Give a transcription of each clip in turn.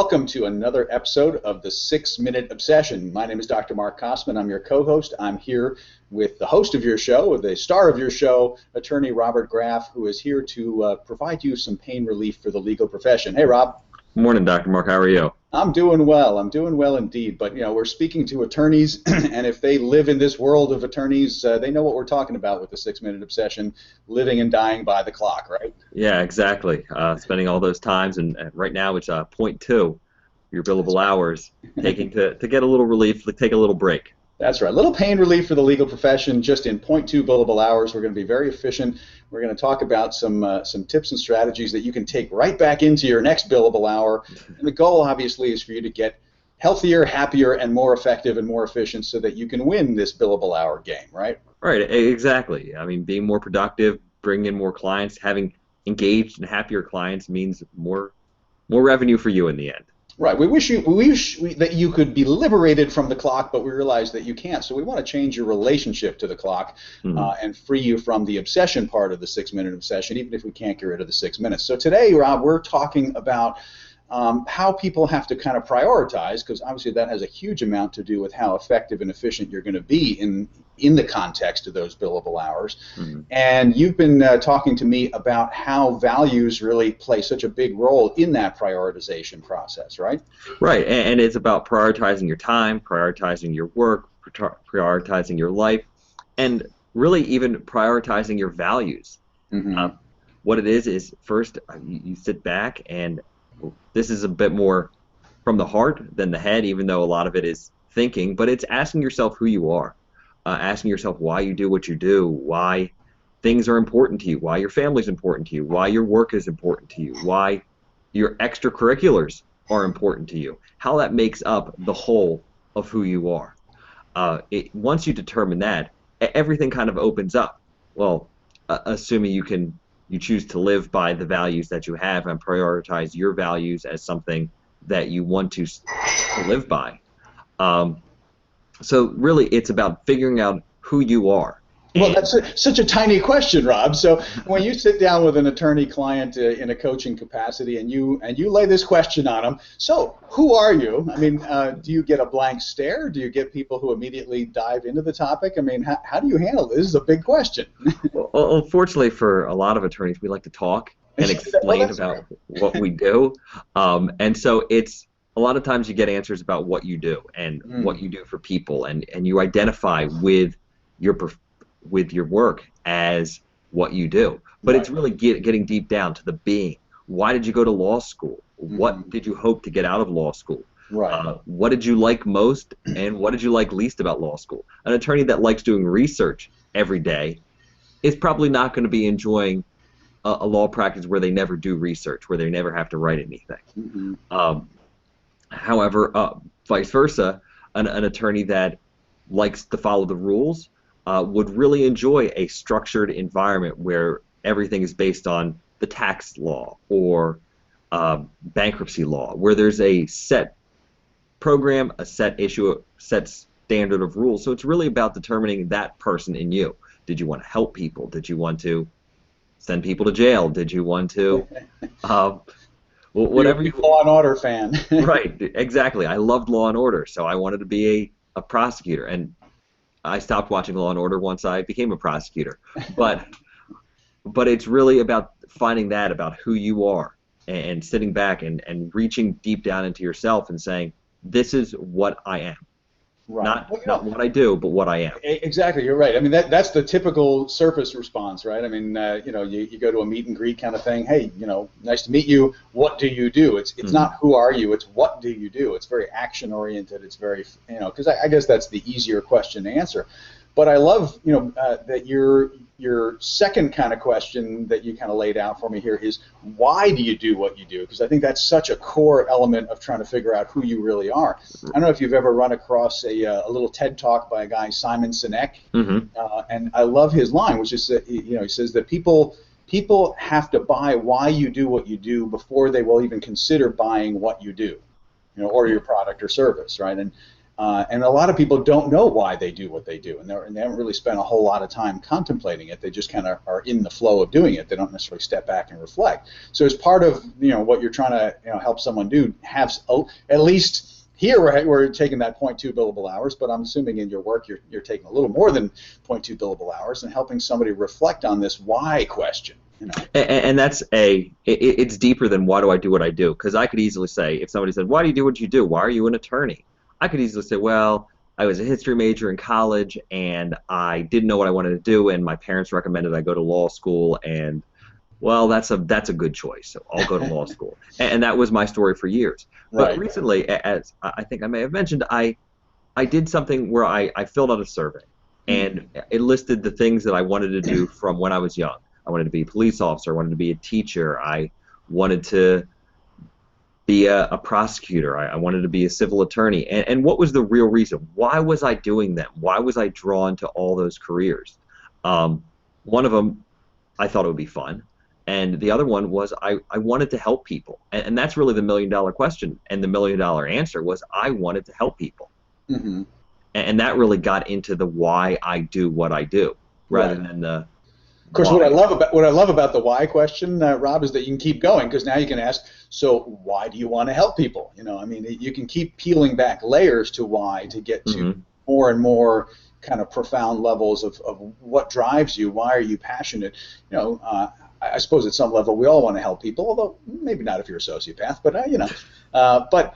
welcome to another episode of the 6-Minute Obsession. My name is Dr. Mark Kosman. I'm your co-host. I'm here with the host of your show, or the star of your show, attorney Robert Graff, who is here to provide you some pain relief for the legal profession. Hey, Rob. Morning, Dr. Mark. How are you? I'm doing well. I'm doing well indeed. But, you know, we're speaking to attorneys, and if they live in this world of attorneys, they know what we're talking about with the 6-Minute Obsession, living and dying by the clock, right? Yeah, exactly. Spending all those times, and right now it's .2, your billable hours, taking to get a little relief, take a little break. That's right. A little pain relief for the legal profession, just in .2 billable hours. We're going to be very efficient. We're going to talk about some tips and strategies that you can take right back into your next billable hour. And the goal, obviously, is for you to get healthier, happier, and more effective and more efficient so that you can win this billable hour game, right? Right, exactly. I mean, being more productive, bringing in more clients, having engaged and happier clients means more revenue for you in the end. Right. We wish that you could be liberated from the clock, but we realize that you can't. So we want to change your relationship to the clock and free you from the obsession part of the 6-minute obsession, even if we can't get rid of the 6 minutes. So today, Rob, we're talking about how people have to kind of prioritize, because obviously that has a huge amount to do with how effective and efficient you're going to be in the context of those billable hours. And you've been talking to me about how values really play such a big role in that prioritization process, right? Right, and it's about prioritizing your time, prioritizing your work, prioritizing your life, and really even prioritizing your values. What it is first you sit back, and this is a bit more from the heart than the head, even though a lot of it is thinking, but it's asking yourself who you are, asking yourself why you do what you do, why things are important to you, why your family is important to you, why your work is important to you, why your extracurriculars are important to you, how that makes up the whole of who you are. Once you determine that, everything kind of opens up. Well, assuming you choose to live by the values that you have and prioritize your values as something that you want to live by. So really it's about figuring out who you are. Well, that's such a tiny question, Rob. So when you sit down with an attorney-client in a coaching capacity and you lay this question on them, so who are you? I mean, do you get a blank stare? Do you get people who immediately dive into the topic? I mean, how do you handle this? This is a big question. Well, unfortunately for a lot of attorneys, we like to talk and explain about what we do. And so it's a lot of times you get answers about what you do and what you do for people, and you identify with your work as what you do. But it's really getting deep down to the being. Why did you go to law school? What did you hope to get out of law school? What did you like most and what did you like least about law school? An attorney that likes doing research every day is probably not going to be enjoying a law practice where they never do research, where they never have to write anything. However, vice versa, an attorney that likes to follow the rules would really enjoy a structured environment where everything is based on the tax law or bankruptcy law, where there's a set program, a set issue, a set standard of rules. So it's really about determining that person in you. Did you want to help people? Did you want to send people to jail? Did you want to whatever you're a Law and Order fan. Right, exactly. I loved Law and Order, so I wanted to be a prosecutor. And I stopped watching Law and Order once I became a prosecutor. But it's really about finding that about who you are and sitting back and reaching deep down into yourself and saying, this is what I am. Not what I do, but what I am. Exactly, you're right. I mean, that's the typical surface response, right? I mean, you go to a meet and greet kind of thing. Hey, nice to meet you. What do you do? It's not who are you. It's what do you do. It's very action oriented. It's very, because I guess that's the easier question to answer. But I love, that your second kind of question that you kind of laid out for me here is, why do you do what you do? Because I think that's such a core element of trying to figure out who you really are. I don't know if you've ever run across a little TED Talk by a guy, Simon Sinek, and I love his line, which is that, he says that people have to buy why you do what you do before they will even consider buying what you do, or your product or service, right? And And a lot of people don't know why they do what they do, and they haven't really spent a whole lot of time contemplating it. They just kind of are in the flow of doing it. They don't necessarily step back and reflect. So as part of what you're trying to help someone do, have at least here we're taking that 0.2 billable hours, but I'm assuming in your work you're taking a little more than 0.2 billable hours and helping somebody reflect on this why question. And that's it's deeper than why do I do what I do? Because I could easily say, if somebody said, why do you do what you do? Why are you an attorney? I could easily say, well, I was a history major in college, and I didn't know what I wanted to do, and my parents recommended I go to law school, and, well, that's a good choice, so I'll go to law school. And that was my story for years. But recently, as I think I may have mentioned, I did something where I filled out a survey, and it listed the things that I wanted to do from when I was young. I wanted to be a police officer. I wanted to be a teacher. I wanted to be a prosecutor. I wanted to be a civil attorney. And what was the real reason? Why was I doing them? Why was I drawn to all those careers? One of them, I thought it would be fun. And the other one was I wanted to help people. And that's really the million-dollar question. And the million-dollar answer was I wanted to help people. Mm-hmm. And that really got into the why I do what I do, rather than the Of course, what I love about the why question, Rob, is that you can keep going, because now you can ask, so why do you want to help people? I mean, you can keep peeling back layers to why to get to more and more kind of profound levels of what drives you. Why are you passionate? I suppose at some level we all want to help people, although maybe not if you're a sociopath. But but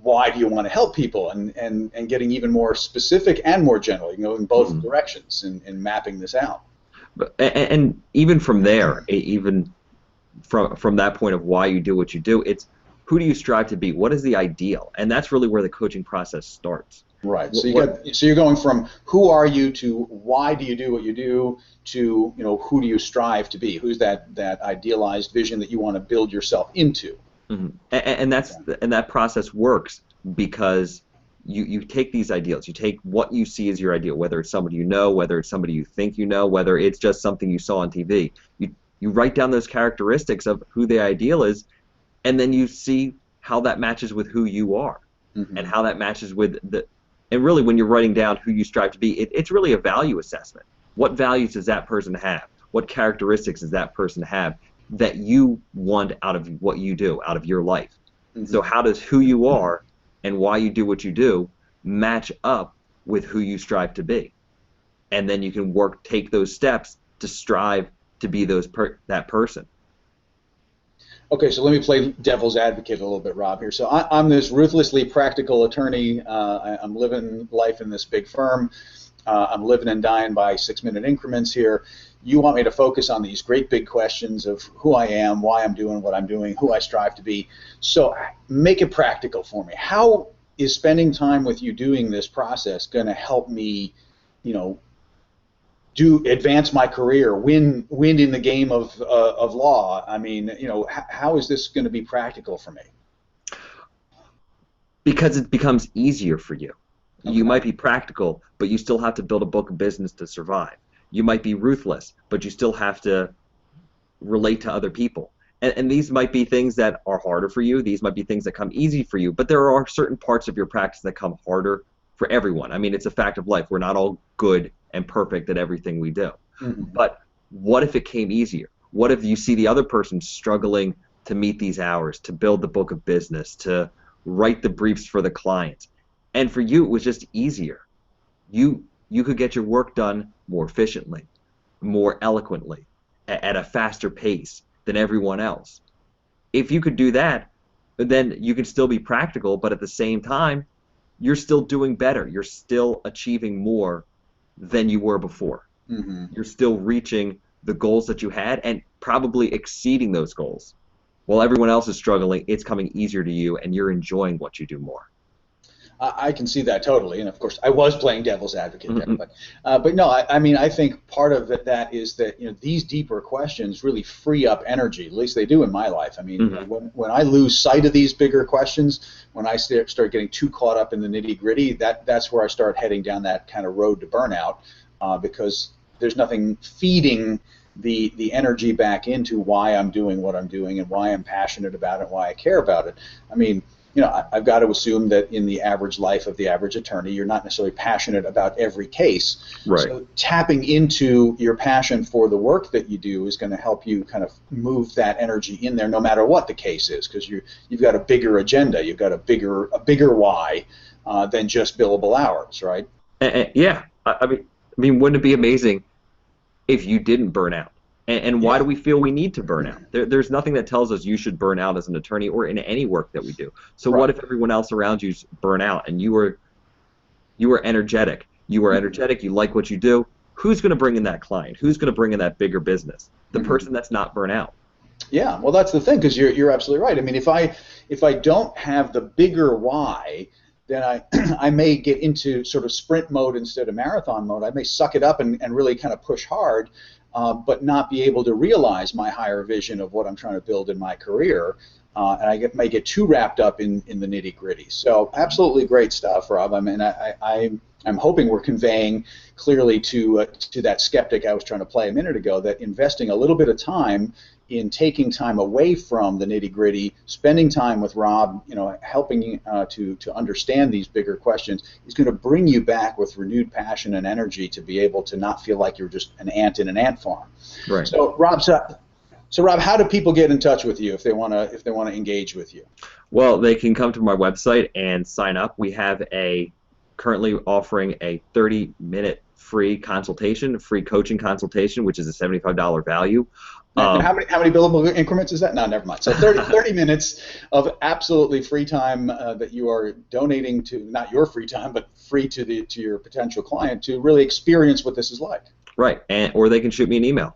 why do you want to help people? And getting even more specific and more general, in both directions and mapping this out. And even from there, even from that point of why you do what you do, it's who do you strive to be? What is the ideal? And that's really where the coaching process starts. Right. So you're going from who are you to why do you do what you do to who do you strive to be? Who's that idealized vision that you want to build yourself into? Mm-hmm. And that process works because you take these ideals, you take what you see as your ideal, whether it's somebody you know, whether it's somebody you think you know, whether it's just something you saw on TV. You write down those characteristics of who the ideal is, and then you see how that matches with who you are, and how that matches with and really when you're writing down who you strive to be, it's really a value assessment. What values does that person have? What characteristics does that person have that you want out of what you do, out of your life? So how does who you are and why you do what you do match up with who you strive to be? And then you can take those steps to strive to be that person. Okay, so let me play devil's advocate a little bit, Rob, here. So I'm this ruthlessly practical attorney. I'm living life in this big firm. I'm living and dying by 6-minute increments here. You want me to focus on these great big questions of who I am, why I'm doing what I'm doing, who I strive to be. So make it practical for me. How is spending time with you doing this process going to help me, advance my career, win in the game of law? I mean, how is this going to be practical for me? Because it becomes easier for you. Okay. You might be practical, but you still have to build a book of business to survive. You might be ruthless, but you still have to relate to other people. And these might be things that are harder for you. These might be things that come easy for you. But there are certain parts of your practice that come harder for everyone. I mean, it's a fact of life. We're not all good and perfect at everything we do. But what if it came easier? What if you see the other person struggling to meet these hours, to build the book of business, to write the briefs for the clients? And for you, it was just easier. You could get your work done more efficiently, more eloquently, at a faster pace than everyone else. If you could do that, then you can still be practical, but at the same time, you're still doing better. You're still achieving more than you were before. You're still reaching the goals that you had and probably exceeding those goals. While everyone else is struggling, it's coming easier to you, and you're enjoying what you do more. I can see that totally, and of course I was playing devil's advocate there, but no, I mean I think part of that is that these deeper questions really free up energy. At least they do in my life. I mean, when I lose sight of these bigger questions, when I start getting too caught up in the nitty gritty, that's where I start heading down that kind of road to burnout, because there's nothing feeding the energy back into why I'm doing what I'm doing and why I'm passionate about it, why I care about it. I mean, I've got to assume that in the average life of the average attorney, you're not necessarily passionate about every case. Right. So tapping into your passion for the work that you do is going to help you kind of move that energy in there, no matter what the case is, because you've got a bigger agenda, you've got a bigger why than just billable hours, right? Yeah. I mean, wouldn't it be amazing if you didn't burn out? And why do we feel we need to burn out? There's nothing that tells us you should burn out as an attorney or in any work that we do. So what if everyone else around you's burn out and you were energetic? You were energetic. You like what you do. Who's going to bring in that client? Who's going to bring in that bigger business? The person that's not burnt out. Yeah, well, that's the thing, because you're absolutely right. I mean, if I don't have the bigger why, then I may get into sort of sprint mode instead of marathon mode. I may suck it up and really kind of push hard, but not be able to realize my higher vision of what I'm trying to build in my career, and I may get too wrapped up in the nitty-gritty. So absolutely great stuff, Rob. I mean, I'm hoping we're conveying clearly to that skeptic I was trying to play a minute ago that investing a little bit of time in taking time away from the nitty-gritty, spending time with Rob, helping to understand these bigger questions is going to bring you back with renewed passion and energy to be able to not feel like you're just an ant in an ant farm. Right. So Rob, how do people get in touch with you if they want to engage with you? Well, they can come to my website and sign up. We have currently offering a 30-minute free consultation, free coaching consultation, which is a $75 value. How many billable increments is that? No, never mind. So 30 minutes of absolutely free time that you are donating to, not your free time, but free to your potential client to really experience what this is like. Right, or they can shoot me an email.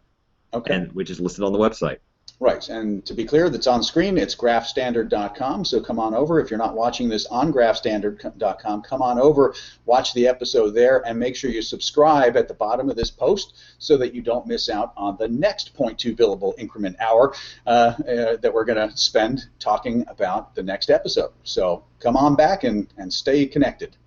Okay. Which is listed on the website. Right, and to be clear, that's on screen. It's graphstandard.com, so come on over. If you're not watching this on graphstandard.com, come on over, watch the episode there, and make sure you subscribe at the bottom of this post so that you don't miss out on the next 0.2 billable increment hour that we're going to spend talking about the next episode. So come on back and stay connected.